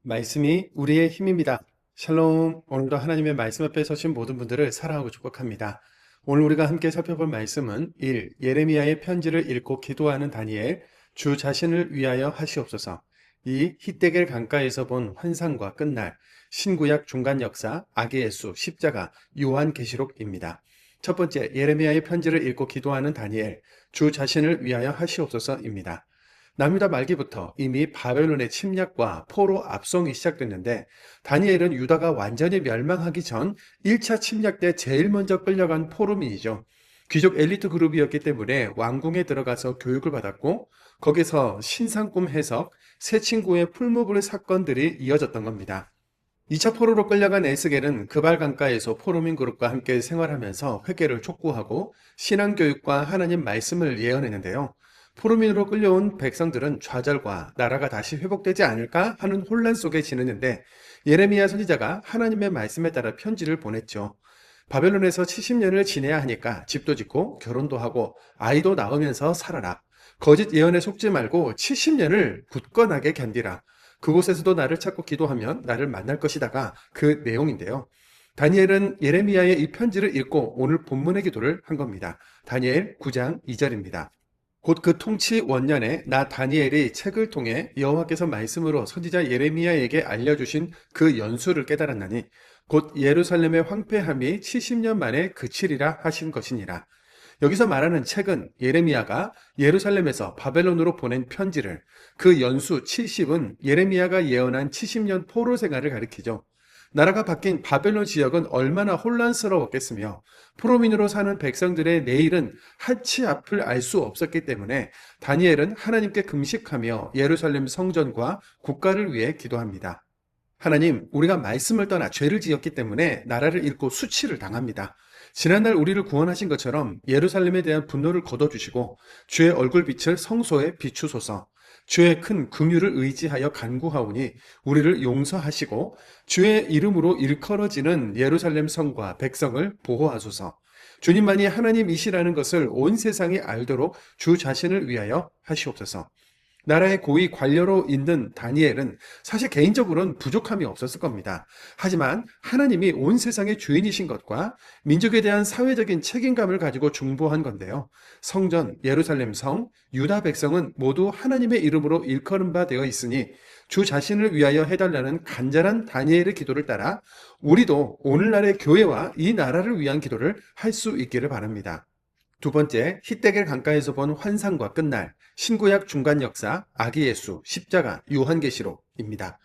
말씀이 우리의 힘입니다. 샬롬. 오늘도 하나님의 말씀 앞에 서신 모든 분들을 사랑하고 축복합니다. 오늘 우리가 함께 살펴볼 말씀은 1. 예레미야의 편지를 읽고 기도하는 다니엘, 주 자신을 위하여 하시옵소서. 2. 히데겔 강가에서 본 환상과 끝날, 신구약 중간 역사, 악의 예수, 십자가, 요한계시록입니다. 첫 번째, 예레미야의 편지를 읽고 기도하는 다니엘, 주 자신을 위하여 하시옵소서입니다. 남유다 말기부터 이미 바벨론의 침략과 포로 압송이 시작됐는데, 다니엘은 유다가 완전히 멸망하기 전 1차 침략 때 제일 먼저 끌려간 포로민이죠. 귀족 엘리트 그룹이었기 때문에 왕궁에 들어가서 교육을 받았고, 거기서 신상꿈 해석, 새 친구의 풀무불 사건들이 이어졌던 겁니다. 2차 포로로 끌려간 에스겔은 그발 강가에서 포로민 그룹과 함께 생활하면서 회개를 촉구하고 신앙교육과 하나님 말씀을 예언했는데요. 포로민으로 끌려온 백성들은 좌절과 나라가 다시 회복되지 않을까 하는 혼란 속에 지냈는데, 예레미야 선지자가 하나님의 말씀에 따라 편지를 보냈죠. 바벨론에서 70년을 지내야 하니까 집도 짓고 결혼도 하고 아이도 낳으면서 살아라. 거짓 예언에 속지 말고 70년을 굳건하게 견디라. 그곳에서도 나를 찾고 기도하면 나를 만날 것이다가 그 내용인데요. 다니엘은 예레미야의 이 편지를 읽고 오늘 본문의 기도를 한 겁니다. 다니엘 9장 2절입니다. 곧 그 통치 원년에 나 다니엘이 책을 통해 여호와께서 말씀으로 선지자 예레미야에게 알려주신 그 연수를 깨달았나니 곧 예루살렘의 황폐함이 70년 만에 그치리라 하신 것이니라. 여기서 말하는 책은 예레미야가 예루살렘에서 바벨론으로 보낸 편지를, 그 연수 70은 예레미야가 예언한 70년 포로 생활을 가리키죠. 나라가 바뀐 바벨론 지역은 얼마나 혼란스러웠겠으며 포로민으로 사는 백성들의 내일은 한치 앞을 알 수 없었기 때문에 다니엘은 하나님께 금식하며 예루살렘 성전과 국가를 위해 기도합니다. 하나님, 우리가 말씀을 떠나 죄를 지었기 때문에 나라를 잃고 수치를 당합니다. 지난날 우리를 구원하신 것처럼 예루살렘에 대한 분노를 거둬주시고 주의 얼굴빛을 성소에 비추소서. 주의 큰 긍휼을 의지하여 간구하오니 우리를 용서하시고 주의 이름으로 일컬어지는 예루살렘 성과 백성을 보호하소서. 주님만이 하나님이시라는 것을 온 세상이 알도록 주 자신을 위하여 하시옵소서. 나라의 고위 관료로 있는 다니엘은 사실 개인적으로는 부족함이 없었을 겁니다. 하지만 하나님이 온 세상의 주인이신 것과 민족에 대한 사회적인 책임감을 가지고 중보한 건데요. 성전, 예루살렘 성, 유다 백성은 모두 하나님의 이름으로 일컬은 바 되어 있으니 주 자신을 위하여 해달라는 간절한 다니엘의 기도를 따라 우리도 오늘날의 교회와 이 나라를 위한 기도를 할 수 있기를 바랍니다. 두 번째, 히데겔 강가에서 본 환상과 끝날, 신구약 중간 역사, 악의 예수, 십자가, 요한계시록입니다.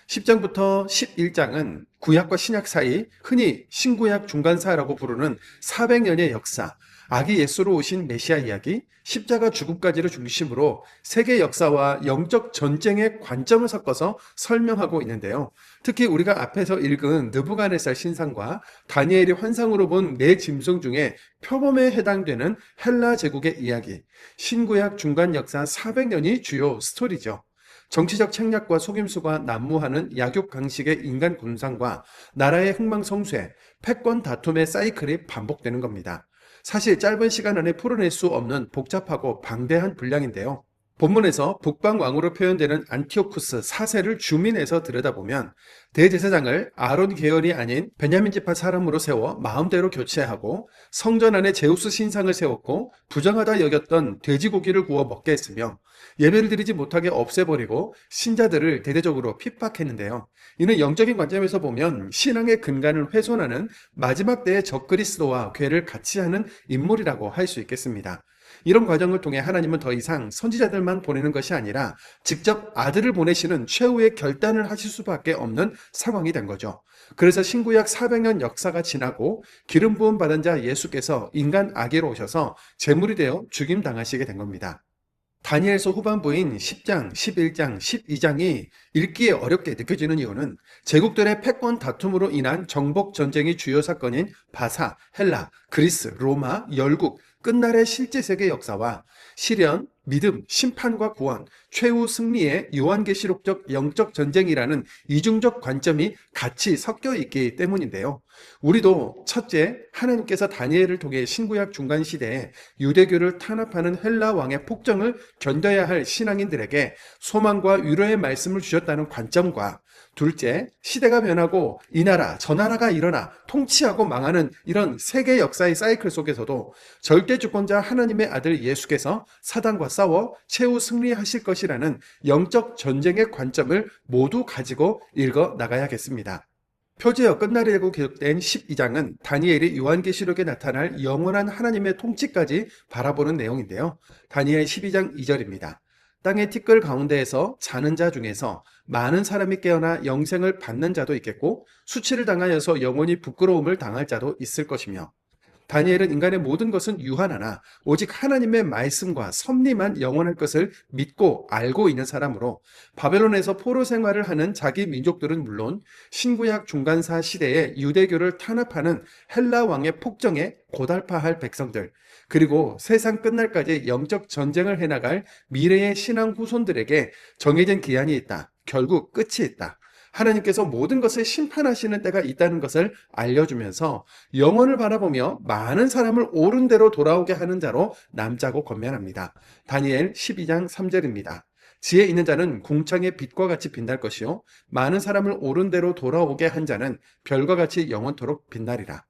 10장부터 11장은 구약과 신약 사이 흔히 신구약 중간사라고 부르는 400년의 역사, 악의 예수로 오신 메시아 이야기, 십자가 죽음까지를 중심으로 세계 역사와 영적 전쟁의 관점을 섞어서 설명하고 있는데요. 특히 우리가 앞에서 읽은 느부갓네살 신상과 다니엘이 환상으로 본 네 짐승 중에 표범에 해당되는 헬라 제국의 이야기, 신구약 중간 역사 400년이 주요 스토리죠. 정치적 책략과 속임수가 난무하는 약육강식의 인간 군상과 나라의 흥망성쇠, 패권 다툼의 사이클이 반복되는 겁니다. 사실 짧은 시간 안에 풀어낼 수 없는 복잡하고 방대한 분량인데요. 본문에서 북방왕으로 표현되는 안티오쿠스 4세를 줌인해서 들여다보면 대제사장을 아론 계열이 아닌 베냐민 지파 사람으로 세워 마음대로 교체하고 성전 안에 제우스 신상을 세웠고 부정하다 여겼던 돼지고기를 구워 먹게 했으며 예배를 드리지 못하게 없애버리고 신자들을 대대적으로 핍박했는데요. 이는 영적인 관점에서 보면 신앙의 근간을 훼손하는 마지막 때의 적그리스도와 궤를 같이 하는 인물이라고 할 수 있겠습니다. 이런 과정을 통해 하나님은 더 이상 선지자들만 보내는 것이 아니라 직접 아들을 보내시는 최후의 결단을 하실 수밖에 없는 상황이 된 거죠. 그래서 신구약 400년 역사가 지나고 기름 부음 받은 자 예수께서 인간 아기로 오셔서 제물이 되어 죽임 당하시게 된 겁니다. 다니엘서 후반부인 10장, 11장, 12장이 읽기에 어렵게 느껴지는 이유는 제국들의 패권 다툼으로 인한 정복 전쟁이 주요 사건인 바사, 헬라, 그리스, 로마, 열국, 끝날의 실제 세계 역사와 시련, 믿음, 심판과 구원, 최후 승리의 요한계시록적 영적 전쟁이라는 이중적 관점이 같이 섞여 있기 때문인데요. 우리도 첫째, 하나님께서 다니엘을 통해 신구약 중간 시대에 유대교를 탄압하는 헬라 왕의 폭정을 견뎌야 할 신앙인들에게 소망과 위로의 말씀을 주셨다는 관점과 둘째, 시대가 변하고 이 나라, 저 나라가 일어나 통치하고 망하는 이런 세계 역사의 사이클 속에서도 절대 주권자 하나님의 아들 예수께서 사단과 싸워 최후 승리하실 것이라는 영적 전쟁의 관점을 모두 가지고 읽어 나가야겠습니다. 표제어 끝날이라고 기록된 12장은 다니엘이 요한계시록에 나타날 영원한 하나님의 통치까지 바라보는 내용인데요. 다니엘 12장 2절입니다. 땅의 티끌 가운데에서 자는 자 중에서 많은 사람이 깨어나 영생을 받는 자도 있겠고 수치를 당하여서 영원히 부끄러움을 당할 자도 있을 것이며, 다니엘은 인간의 모든 것은 유한하나 오직 하나님의 말씀과 섭리만 영원할 것을 믿고 알고 있는 사람으로, 바벨론에서 포로 생활을 하는 자기 민족들은 물론 신구약 중간사 시대에 유대교를 탄압하는 헬라 왕의 폭정에 고달파할 백성들, 그리고 세상 끝날까지 영적 전쟁을 해나갈 미래의 신앙 후손들에게 정해진 기한이 있다. 결국 끝이 있다. 하나님께서 모든 것을 심판하시는 때가 있다는 것을 알려주면서 영혼을 바라보며 많은 사람을 옳은 대로 돌아오게 하는 자로 남자고 권면합니다. 다니엘 12장 3절입니다. 지혜 있는 자는 궁창의 빛과 같이 빛날 것이요 많은 사람을 옳은 대로 돌아오게 한 자는 별과 같이 영원토록 빛나리라.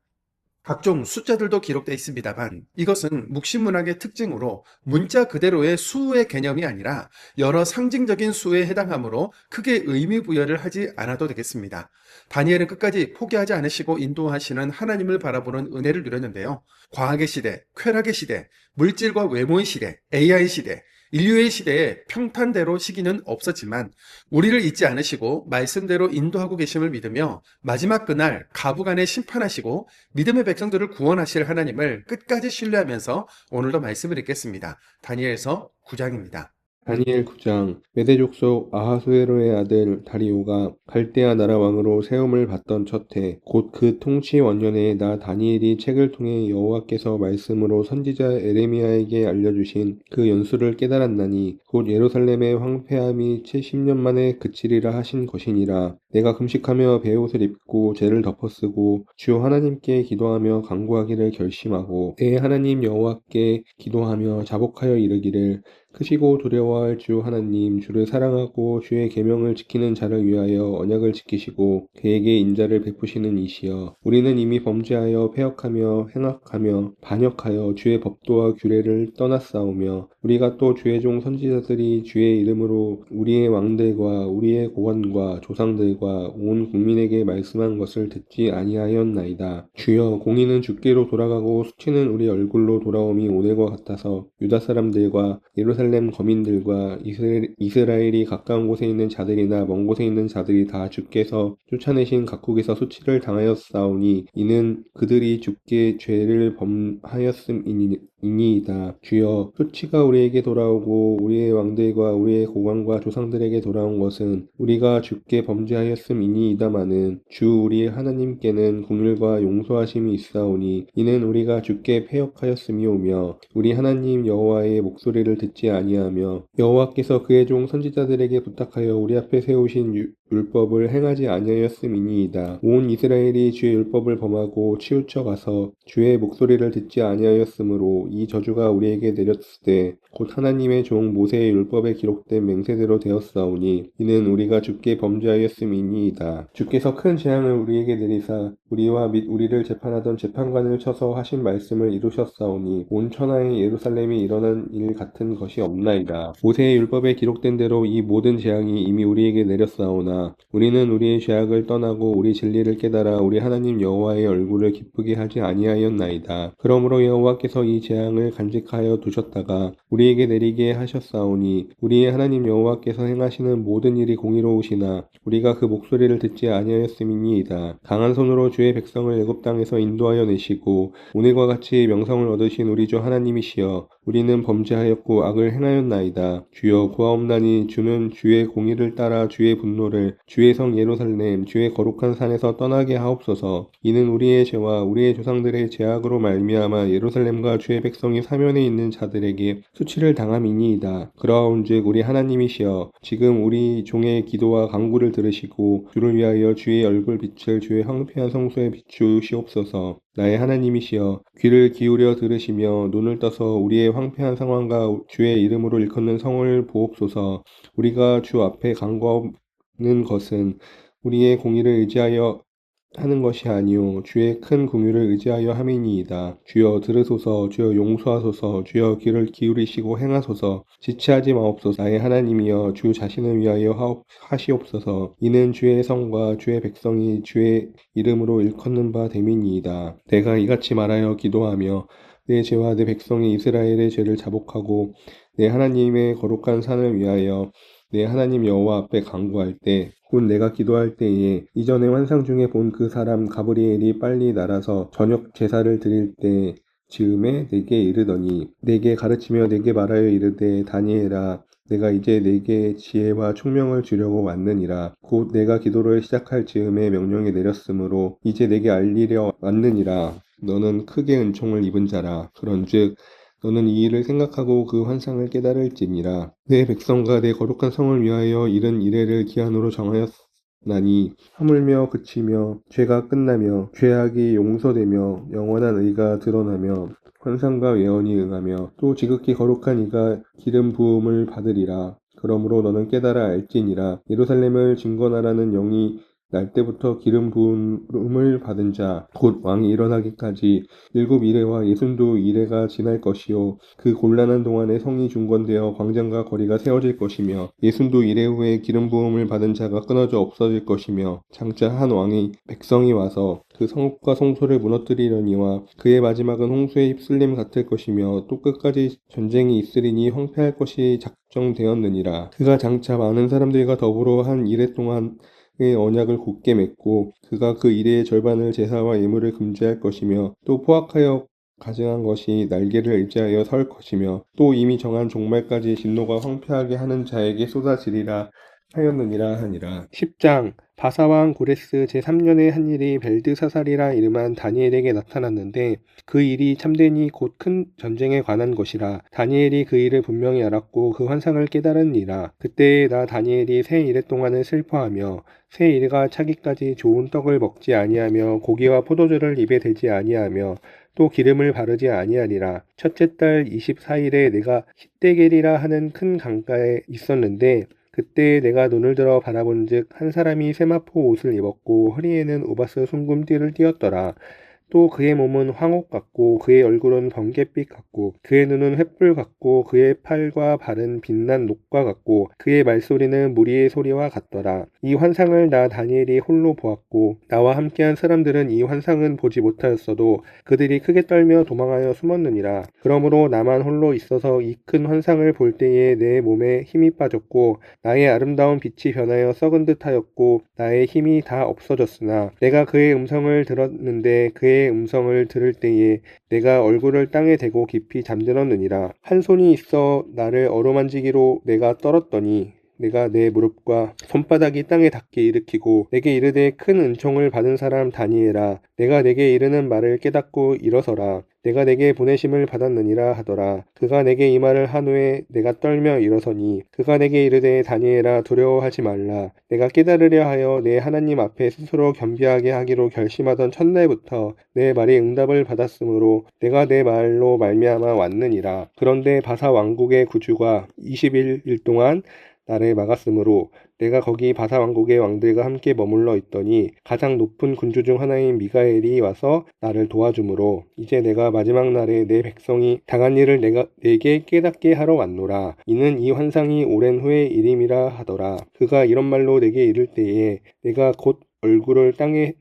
각종 숫자들도 기록되어 있습니다만 이것은 묵신문학의 특징으로 문자 그대로의 수의 개념이 아니라 여러 상징적인 수에 해당하므로 크게 의미 부여를 하지 않아도 되겠습니다. 다니엘은 끝까지 포기하지 않으시고 인도하시는 하나님을 바라보는 은혜를 누렸는데요. 과학의 시대, 쾌락의 시대, 물질과 외모의 시대, AI 시대, 인류의 시대에 평탄대로 시기는 없었지만 우리를 잊지 않으시고 말씀대로 인도하고 계심을 믿으며 마지막 그날 가부간에 심판하시고 믿음의 백성들을 구원하실 하나님을 끝까지 신뢰하면서 오늘도 말씀을 읽겠습니다. 다니엘서 9장입니다. 다니엘 9장. 메대 족속 아하수에로의 아들 다리오가 갈대아 나라 왕으로 세움을 받던 첫해 곧 그 통치 원년에 나 다니엘이 책을 통해 여호와께서 말씀으로 선지자 에레미야에게 알려주신 그 연수를 깨달았나니 곧 예루살렘의 황폐함이 70년 만에 그치리라 하신 것이니라. 내가 금식하며 베옷을 입고 죄를 덮어쓰고 주 하나님께 기도하며 간구하기를 결심하고 내 하나님 여호와께 기도하며 자복하여 이르기를, 크시고 두려워할 주 하나님, 주를 사랑하고 주의 계명을 지키는 자를 위하여 언약을 지키시고 그에게 인자를 베푸시는 이시여, 우리는 이미 범죄하여 패역하며 행악하며 반역하여 주의 법도와 규례를 떠났사오며 우리가 또 주의 종 선지자들이 주의 이름으로 우리의 왕들과 우리의 고관과 조상들과 온 국민에게 말씀한 것을 듣지 아니하였나이다. 주여, 공의는 주께로 돌아가고 수치는 우리 얼굴로 돌아옴이 오늘과 같아서 유다 사람들과 예루살렘 거민들과 이스라엘이 가까운 곳에 있는 자들이나 먼 곳에 있는 자들이 다 주께서 쫓아내신 각국에서 수치를 당하였사오니 이는 그들이 주께 죄를 범하였음이니이다. 주여, 수치가 우리에게 돌아오고 우리의 왕들과 우리의 고관과 조상들에게 돌아온 것은 우리가 주께 범죄하였음이니이다마는 주 우리 하나님께는 긍휼과 용서하심이 있사오니 이는 우리가 주께 패역하였음이오며 우리 하나님 여호와의 목소리를 듣지 아니하며 여호와께서 그의 종 선지자들에게 부탁하여 우리 앞에 세우신 율법을 행하지 아니하였음이니이다. 온 이스라엘이 주의 율법을 범하고 치우쳐 가서 주의 목소리를 듣지 아니하였으므로 이 저주가 우리에게 내렸으되 곧 하나님의 종 모세의 율법에 기록된 맹세대로 되었사오니 이는 우리가 주께 범죄하였음이니이다. 주께서 큰 재앙을 우리에게 내리사 우리와 및 우리를 재판하던 재판관을 쳐서 하신 말씀을 이루셨사오니 온 천하에 예루살렘이 일어난 일 같은 것이 없나이다. 모세의 율법에 기록된 대로 이 모든 재앙이 이미 우리에게 내렸사오나 우리는 우리의 죄악을 떠나고 우리 진리를 깨달아 우리 하나님 여호와의 얼굴을 기쁘게 하지 아니하였나이다. 그러므로 여호와께서 이 재앙을 간직하여 두셨다가 우리에게 내리게 하셨사오니 우리의 하나님 여호와께서 행하시는 모든 일이 공의로우시나 우리가 그 목소리를 듣지 아니하였음이니이다. 강한 손으로 주의 백성을 애굽 땅에서 인도하여 내시고 오늘과 같이 명성을 얻으신 우리 주 하나님이시여, 우리는 범죄하였고 악을 행하였나이다. 주여, 구하옵나니 주는 주의 공의를 따라 주의 분노를 주의 성 예루살렘 주의 거룩한 산에서 떠나게 하옵소서. 이는 우리의 죄와 우리의 조상들의 죄악으로 말미암아 예루살렘과 주의 백성이 사면에 있는 자들에게 수치를 당함이니이다. 그러한즉 우리 하나님이시여, 지금 우리 종의 기도와 간구를 들으시고 주를 위하여 주의 얼굴 빛을 주의 황폐한 성소에 비추시옵소서. 나의 하나님이시여, 귀를 기울여 들으시며 눈을 떠서 우리의 황폐한 상황과 주의 이름으로 일컫는 성을 보옵소서. 우리가 주 앞에 간구하옵 것은 우리의 공의를 의지하여 하는 것이 아니요 주의 큰 공유를 의지하여 함이니이다. 주여 들으소서. 주여 용서하소서. 주여 귀를 기울이시고 행하소서. 지체하지 마옵소서. 나의 하나님이여 주 자신을 위하여 하시옵소서. 이는 주의 성과 주의 백성이 주의 이름으로 일컫는 바 됨이니이다. 내가 이같이 말하여 기도하며 내 죄와 내 백성의 이스라엘의 죄를 자복하고 내 하나님의 거룩한 산을 위하여 내 하나님 여호와 앞에 간구할 때 곧 내가 기도할 때에 이전에 환상 중에 본 그 사람 가브리엘이 빨리 날아서 저녁 제사를 드릴 때 즈음에 내게 이르더니 내게 가르치며 내게 말하여 이르되 다니엘아 내가 이제 내게 지혜와 총명을 주려고 왔느니라. 곧 내가 기도를 시작할 즈음에 명령이 내렸으므로 이제 내게 알리려 왔느니라. 너는 크게 은총을 입은 자라. 그런즉 너는 이 일을 생각하고 그 환상을 깨달을지니라. 내 백성과 내 거룩한 성을 위하여 이른 이래를 기한으로 정하였나니 하물며 그치며 죄가 끝나며 죄악이 용서되며 영원한 의가 드러나며 환상과 예언이 응하며 또 지극히 거룩한 이가 기름 부음을 받으리라. 그러므로 너는 깨달아 알지니라. 예루살렘을 증거나라는 영이 날 때부터 기름 부음을 받은 자 곧 왕이 일어나기까지 7이레와 62이레가 지날 것이요 그 곤란한 동안에 성이 중건되어 광장과 거리가 세워질 것이며 62이레 후에 기름 부음을 받은 자가 끊어져 없어질 것이며 장차 한 왕이 백성이 와서 그 성읍과 성소를 무너뜨리려니와 그의 마지막은 홍수에 휩쓸림 같을 것이며 또 끝까지 전쟁이 있으리니 황폐할 것이 작정되었느니라. 그가 장차 많은 사람들과 더불어 한 이레 동안 의 언약을 굳게 맺고 그가 그 이레의 절반을 제사와 예물을 금지할 것이며 또 포악하여 가증한 것이 날개를 의지하여 설 것이며 또 이미 정한 종말까지 진노가 황폐하게 하는 자에게 쏟아지리라 하였느니라 하니라. 10장 바사왕 고레스 제3년에 한 일이 벨드사살이라 이름한 다니엘에게 나타났는데 그 일이 참되니 곧 큰 전쟁에 관한 것이라. 다니엘이 그 일을 분명히 알았고 그 환상을 깨달으니라. 그때에 나 다니엘이 새 이레 동안을 슬퍼하며 새 이레가 차기까지 좋은 떡을 먹지 아니하며 고기와 포도주를 입에 대지 아니하며 또 기름을 바르지 아니하리라. 첫째 달 24일에 내가 히데겔이라 하는 큰 강가에 있었는데 그때 내가 눈을 들어 바라본즉 한 사람이 세마포 옷을 입었고 허리에는 우바스 순금띠를 띠었더라. 또 그의 몸은 황옥 같고 그의 얼굴은 번갯빛 같고 그의 눈은 횃불 같고 그의 팔과 발은 빛난 녹과 같고 그의 말소리는 무리의 소리와 같더라. 이 환상을 나 다니엘이 홀로 보았고 나와 함께한 사람들은 이 환상은 보지 못하였어도 그들이 크게 떨며 도망하여 숨었느니라. 그러므로 나만 홀로 있어서 이 큰 환상을 볼 때에 내 몸에 힘이 빠졌고 나의 아름다운 빛이 변하여 썩은 듯 하였고 나의 힘이 다 없어졌으나 내가 그의 음성을 들었는데 그의 음성을 들을 때에 내가 얼굴을 땅에 대고 깊이 잠들었느니라. 한 손이 있어 나를 어루만지기로 내가 떨었더니 내가 내 무릎과 손바닥이 땅에 닿게 일으키고 내게 이르되 큰 은총을 받은 사람 다니엘아 내가 내게 이르는 말을 깨닫고 일어서라. 내가 내게 보내심을 받았느니라 하더라. 그가 내게 이 말을 한 후에 내가 떨며 일어서니 그가 내게 이르되 다니엘아 두려워하지 말라. 내가 깨달으려 하여 내 하나님 앞에 스스로 겸비하게 하기로 결심하던 첫날부터 내 말이 응답을 받았으므로 내가 내 말로 말미암아 왔느니라. 그런데 바사 왕국의 구주가 21일 동안 나를 막았으므로 내가 거기 바사 왕국의 왕들과 함께 머물러 있더니 가장 높은 군주 중 하나인 미가엘이 와서 나를 도와주므로 이제 내가 마지막 날에 내 백성이 당한 일을 내게 깨닫게 하러 왔노라. 이는 이 환상이 오랜 후의 일임이라 하더라. 그가 이런 말로 내게 이를 때에 내가 곧 얼굴을 땅에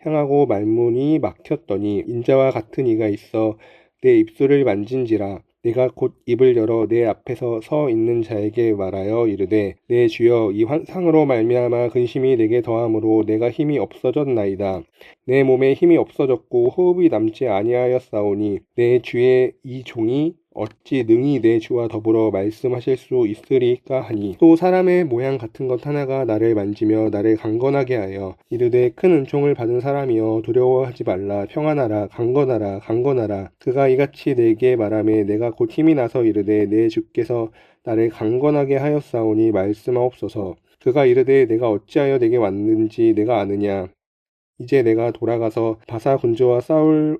향하고 말문이 막혔더니 인자와 같은 이가 있어 내 입술을 만진지라. 내가 곧 입을 열어 내 앞에서 서 있는 자에게 말하여 이르되 내 주여 이 환상으로 말미암아 근심이 내게 더함으로 내가 힘이 없어졌나이다. 내 몸에 힘이 없어졌고 호흡이 남지 아니하였사오니 내 주의 이 종이 어찌 능히 내 주와 더불어 말씀하실 수 있으리까 하니 또 사람의 모양 같은 것 하나가 나를 만지며 나를 강건하게 하여 이르되 큰 은총을 받은 사람이여 두려워하지 말라 평안하라 강건하라 그가 이같이 내게 말하매 내가 곧 힘이 나서 이르되 내 주께서 나를 강건하게 하였사오니 말씀하옵소서. 그가 이르되 내가 어찌하여 내게 왔는지 내가 아느냐. 이제 내가 돌아가서 바사 군주와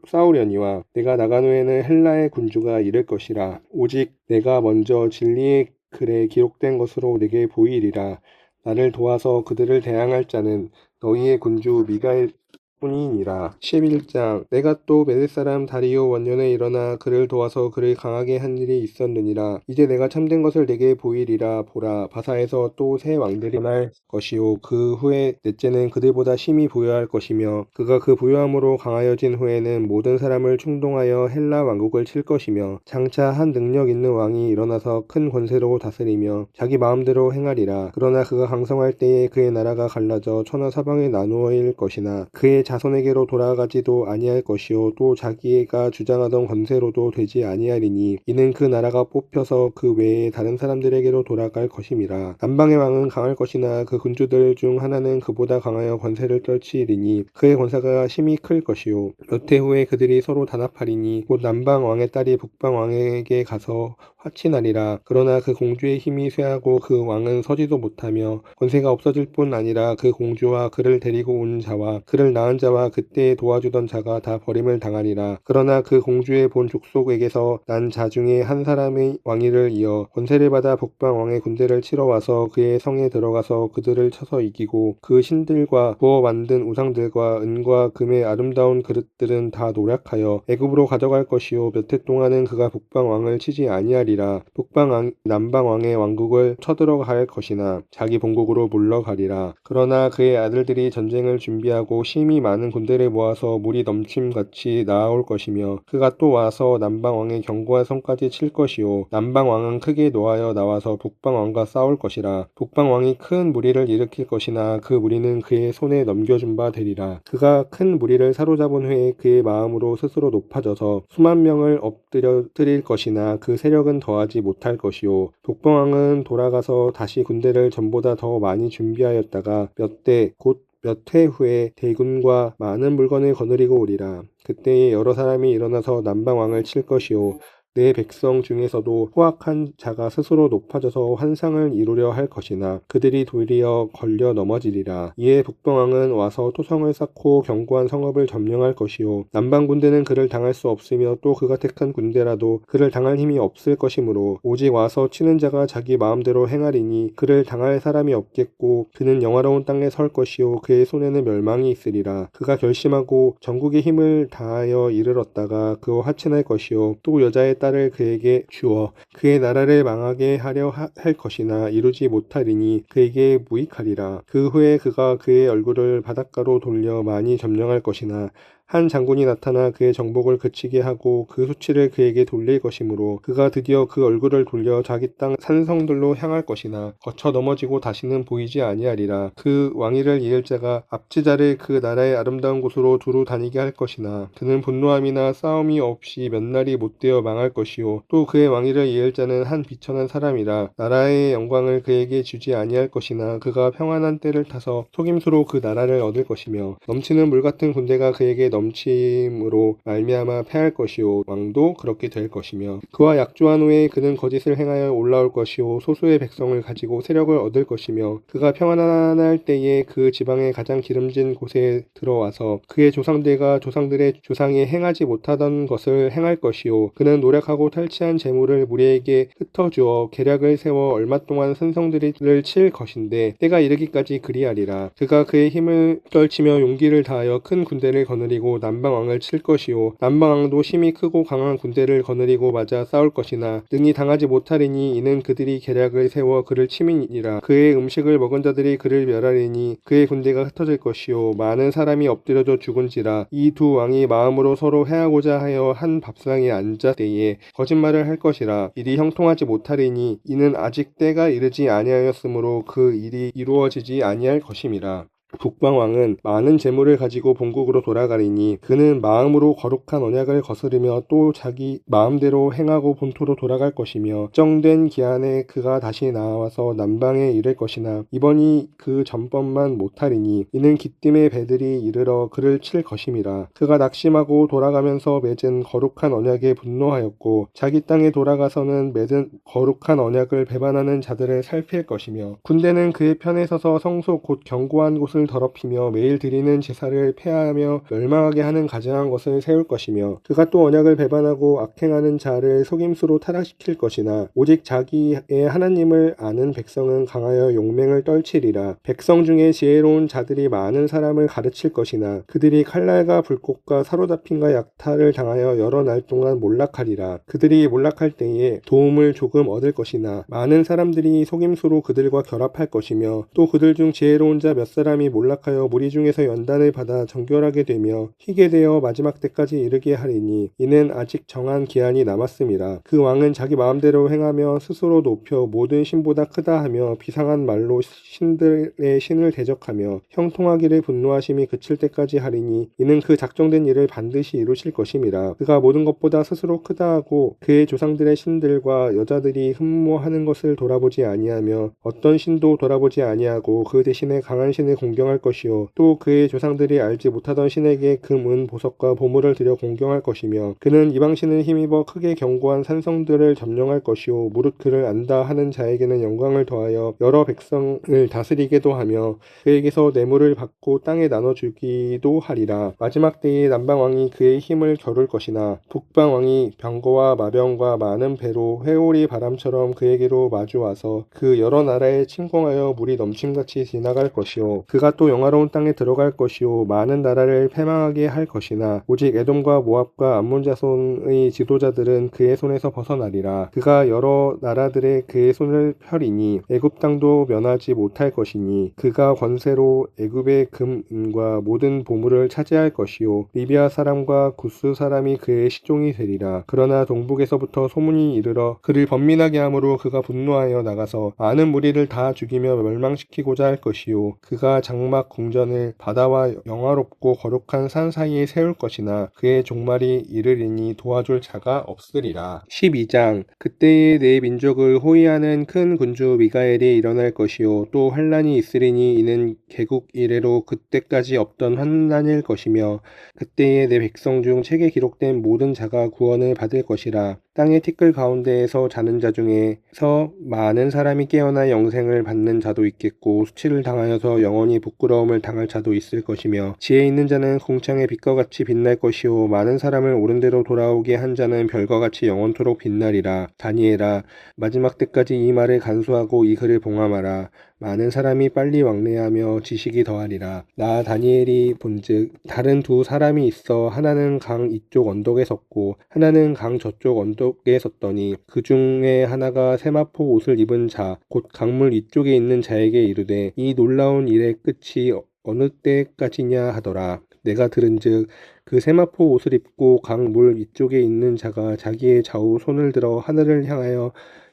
싸우려니와 내가 나간 후에는 헬라의 군주가 이를 것이라. 오직 내가 먼저 진리의 글에 기록된 것으로 내게 보이리라. 나를 도와서 그들을 대항할 자는 너희의 군주 미가엘 뿐이니라. 11장. 내가 또 메대 사람 다리오 원년에 일어나 그를 도와서 그를 강하게 한 일이 있었느니라. 이제 내가 참된 것을 내게 보이리라. 보라, 바사에서 또 새 왕들이 일어날 것이요 그 후에 넷째는 그들보다 심히 부요할 것이며 그가 그 부요함으로 강하여진 후에는 모든 사람을 충동하여 헬라 왕국을 칠 것이며 장차 한 능력 있는 왕이 일어나서 큰 권세로 다스리며 자기 마음대로 행하리라. 그러나 그가 강성할 때에 그의 나라가 갈라져 천하 사방에 나누어질 것이나 그의 자손에게로 돌아가지도 아니할 것이요 또 자기가 주장하던 권세로도 되지 아니하리니 이는 그 나라가 뽑혀서 그 외에 다른 사람들에게로 돌아갈 것임이라. 남방의 왕은 강할 것이나 그 군주들 중 하나는 그보다 강하여 권세를 떨치리니 그의 권세가 심히 클 것이요 몇 해 후에 그들이 서로 단합하리니 곧 남방 왕의 딸이 북방 왕에게 가서 화친하리라. 그러나 그 공주의 힘이 쇠하고 그 왕은 서지도 못하며 권세가 없어질 뿐 아니라 그 공주와 그를 데리고 온 자와 그를 낳은 자와 그때 도와주던 자가 다 버림을 당하리라. 그러나 그 공주의 본 족속에게서 난 자 중에 한 사람의 왕위를 이어 권세를 받아 북방 왕의 군대를 치러 와서 그의 성에 들어가서 그들을 쳐서 이기고 그 신들과 부어 만든 우상들과 은과 금의 아름다운 그릇들은 다 노략하여 애굽으로 가져갈 것이요 몇 해 동안은 그가 북방 왕을 치지 아니하리라. 북방 왕 남방 왕의 왕국을 쳐들어갈 것이나 자기 본국으로 물러가리라. 그러나 그의 아들들이 전쟁을 준비하고 심히 많은 군대를 모아서 물이 넘침같이 나아올 것이며 그가 또 와서 남방 왕의 견고한 성까지 칠 것이요 남방 왕은 크게 노하여 나와서 북방 왕과 싸울 것이라. 북방 왕이 큰 무리를 일으킬 것이나 그 무리는 그의 손에 넘겨준 바 되리라. 그가 큰 무리를 사로잡은 후에 그의 마음으로 스스로 높아져서 수만 명을 엎드릴 것이나 그 세력은 더하지 못할 것이요 북방 왕은 돌아가서 다시 군대를 전보다 더 많이 준비하였다가 몇 해 후에 대군과 많은 물건을 거느리고 오리라. 그때에 여러 사람이 일어나서 남방 왕을 칠 것이요 내 백성 중에서도 포악한 자가 스스로 높아져서 환상을 이루려 할 것이나 그들이 도리어 걸려 넘어지리라. 이에 북방왕은 와서 토성을 쌓고 견고한 성읍을 점령할 것이요 남방 군대는 그를 당할 수 없으며 또 그가 택한 군대라도 그를 당할 힘이 없을 것이므로 오직 와서 치는 자가 자기 마음대로 행하리니 그를 당할 사람이 없겠고 그는 영화로운 땅에 설 것이요 그의 손에는 멸망이 있으리라. 그가 결심하고 전국의 힘을 다하여 이르렀다가 그와 화친할 것이요 또 여자의 딸을 그에게 주어 그의 나라를 망하게 하려 할 것이나 이루지 못하리니 그에게 무익하리라. 그 후에 그가 그의 얼굴을 바닷가로 돌려 많이 점령할 것이나 한 장군이 나타나 그의 정복을 그치게 하고 그 수치를 그에게 돌릴 것이므로 그가 드디어 그 얼굴을 돌려 자기 땅 산성들로 향할 것이나 거쳐 넘어지고 다시는 보이지 아니하리라. 그 왕위를 이을 자가 압지자를 그 나라의 아름다운 곳으로 두루 다니게 할 것이나 그는 분노함이나 싸움이 없이 몇 날이 못되어 망할 것이요 또 그의 왕위를 이을 자는 한 비천한 사람이라. 나라의 영광을 그에게 주지 아니할 것이나 그가 평안한 때를 타서 속임수로 그 나라를 얻을 것이며 넘치는 물 같은 군대가 그에게 넘침으로 말미암아 패할 것이요 왕도 그렇게 될 것이며 그와 약조한 후에 그는 거짓을 행하여 올라올 것이요 소수의 백성을 가지고 세력을 얻을 것이며 그가 평안할 때에 그 지방의 가장 기름진 곳에 들어와서 그의 조상들과 조상들의 조상이 행하지 못하던 것을 행할 것이요 그는 노력하고 탈취한 재물을 무리에게 흩어주어 계략을 세워 얼마 동안 산성들을 칠 것인데 때가 이르기까지 그리하리라. 그가 그의 힘을 떨치며 용기를 다하여 큰 군대를 거느리고 남방왕을 칠 것이요 남방왕도 힘이 크고 강한 군대를 거느리고 맞아 싸울 것이나 능히 당하지 못하리니 이는 그들이 계략을 세워 그를 침이니라. 그의 음식을 먹은 자들이 그를 멸하리니 그의 군대가 흩어질 것이요 많은 사람이 엎드려져 죽은지라. 이 두 왕이 마음으로 서로 해하고자 하여 한 밥상에 앉을 때에 거짓말을 할 것이라. 일이 형통하지 못하리니 이는 아직 때가 이르지 아니하였으므로 그 일이 이루어지지 아니할 것임이라. 북방왕은 많은 재물을 가지고 본국으로 돌아가리니 그는 마음으로 거룩한 언약을 거스르며 또 자기 마음대로 행하고 본토로 돌아갈 것이며 정된 기한에 그가 다시 나와서 남방에 이를 것이나 이번이 그 전번만 못하리니 이는 기띔의 배들이 이르러 그를 칠 것임이라. 그가 낙심하고 돌아가면서 맺은 거룩한 언약에 분노하였고 자기 땅에 돌아가서는 맺은 거룩한 언약을 배반하는 자들을 살필 것이며 군대는 그의 편에 서서 성소 곧 견고한 곳을 것을 더럽히며 매일 드리는 제사를 폐하며 멸망하게 하는 가증한 것을 세울 것이며 그가 또 언약을 배반하고 악행하는 자를 속임수로 타락시킬 것이나 오직 자기의 하나님을 아는 백성은 강하여 용맹을 떨치리라. 백성 중에 지혜로운 자들이 많은 사람을 가르칠 것이나 그들이 칼날과 불꽃과 사로잡힘과 약탈을 당하여 여러 날 동안 몰락하리라. 그들이 몰락할 때에 도움을 조금 얻을 것이나 많은 사람들이 속임수로 그들과 결합할 것이며 또 그들 중 지혜로운 자 몇 사람이 몰락하여 무리 중에서 연단을 받아 정결하게 되며 희게 되어 마지막 때까지 이르게 하리니 이는 아직 정한 기한이 남았음이라. 그 왕은 자기 마음대로 행하며 스스로 높여 모든 신보다 크다 하며 비상한 말로 신들의 신을 대적하며 형통하기를 분노하심이 그칠 때까지 하리니 이는 그 작정된 일을 반드시 이루실 것임이라. 그가 모든 것보다 스스로 크다 하고 그의 조상들의 신들과 여자들이 흠모하는 것을 돌아보지 아니하며 어떤 신도 돌아보지 아니하고 그 대신에 강한 신을 공경할 것이요 또 그의 조상들이 알지 못하던 신에게 금, 은, 보석과 보물을 들여 공경할 것이며 그는 이방신을 힘입어 크게 견고한 산성들을 점령할 것이요 무릇 그를 안다 하는 자에게는 영광을 더하여 여러 백성을 다스리게도 하며 그에게서 뇌물을 받고 땅에 나눠주기도 하리라. 마지막 때에 남방왕이 그의 힘을 겨룰 것이나 북방왕이 병거와 마병과 많은 배로 회오리 바람처럼 그에게로 마주와서 그 여러 나라에 침공하여 물이 넘침같이 지나갈 것이요 그가 또 영화로운 땅에 들어갈 것이요 많은 나라를 패망하게 할 것이나 오직 에돔과 모압과 암몬 자손의 지도자들은 그의 손에서 벗어나리라. 그가 여러 나라들의 그의 손을 펴리니 애굽 땅도 면하지 못할 것이니 그가 권세로 애굽의 금, 은과 모든 보물을 차지할 것이요 리비아 사람과 구스 사람이 그의 시종이 되리라. 그러나 동북에서부터 소문이 이르러 그를 번민하게 하므로 그가 분노하여 나가서 많은 무리를 다 죽이며 멸망시키고자 할 것이요 그가 장막 궁전을 바다와 영화롭고 거룩한 산 사이에 세울 것이나 그의 종말이 이르리니 도와줄 자가 없으리라. 12장 그때에 내 민족을 호위하는 큰 군주 미가엘이 일어날 것이요 또 환난이 있으리니 이는 개국 이래로 그때까지 없던 환난일 것이며 그때에 내 백성 중 책에 기록된 모든 자가 구원을 받을 것이라. 땅의 티끌 가운데에서 자는 자 중에서 많은 사람이 깨어나 영생을 받는 자도 있겠고 수치를 당하여서 영원히 부끄러움을 당할 자도 있을 것이며 지혜 있는 자는 공창의 빛과 같이 빛날 것이요 많은 사람을 옳은 대로 돌아오게 한 자는 별과 같이 영원토록 빛나리라. 다니엘아 마지막 때까지 이 말을 간수하고 이 글을 봉함하라. 많은 사람이 빨리 왕래하며 지식이 더하리라. 나 다니엘이 본즉 다른 두 사람이 있어 하나는 강 이쪽 언덕에 섰고 하나는 강 저쪽 언덕에 섰더니 그 중에 하나가 세마포 옷을 입은 자 곧 강물 이쪽에 있는 자에게 이르되 이 놀라운 일의 끝이 어느 때까지냐 하더라. 내가 들은즉 그 세마포 옷을 입고 강물 이쪽에 있는 자가 자기의 좌우 손을 들어 하늘을 향하여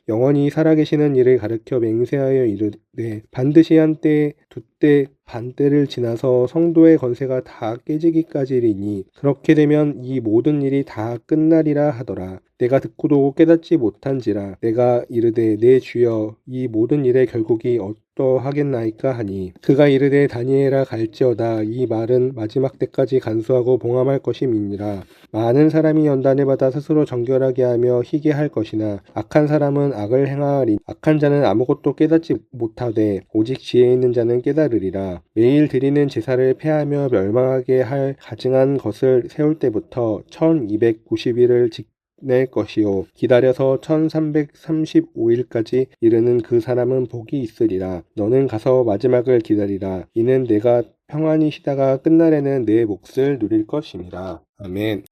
영원히 살아계시는 이를 가르쳐 맹세하여 이르되 반드시 한때 두때 반때를 지나서 성도의 권세가 다 깨지기까지리니 그렇게 되면 이 모든 일이 다 끝나리라 하더라. 내가 듣고도 깨닫지 못한지라. 내가 이르되 내 주여 이 모든 일의 결국이 어떠하겠나이까 하니 그가 이르되 다니엘아 갈지어다 이 말은 마지막 때까지 간수하고 봉함할 것임이니라. 많은 사람이 연단을 받아 스스로 정결하게 하며 희게 할 것이나 악한 사람은 악을 행하리. 악한 자는 아무것도 깨닫지 못하되 오직 지혜 있는 자는 깨달으리라. 매일 드리는 제사를 폐하며 멸망하게 할 가증한 것을 세울 때부터 1290일을 낼 것이요 기다려서 1335일까지 이르는 그 사람은 복이 있으리라. 너는 가서 마지막을 기다리라. 이는 내가 평안히 쉬다가 끝날에는 내 몫을 누릴 것임이라. 아멘.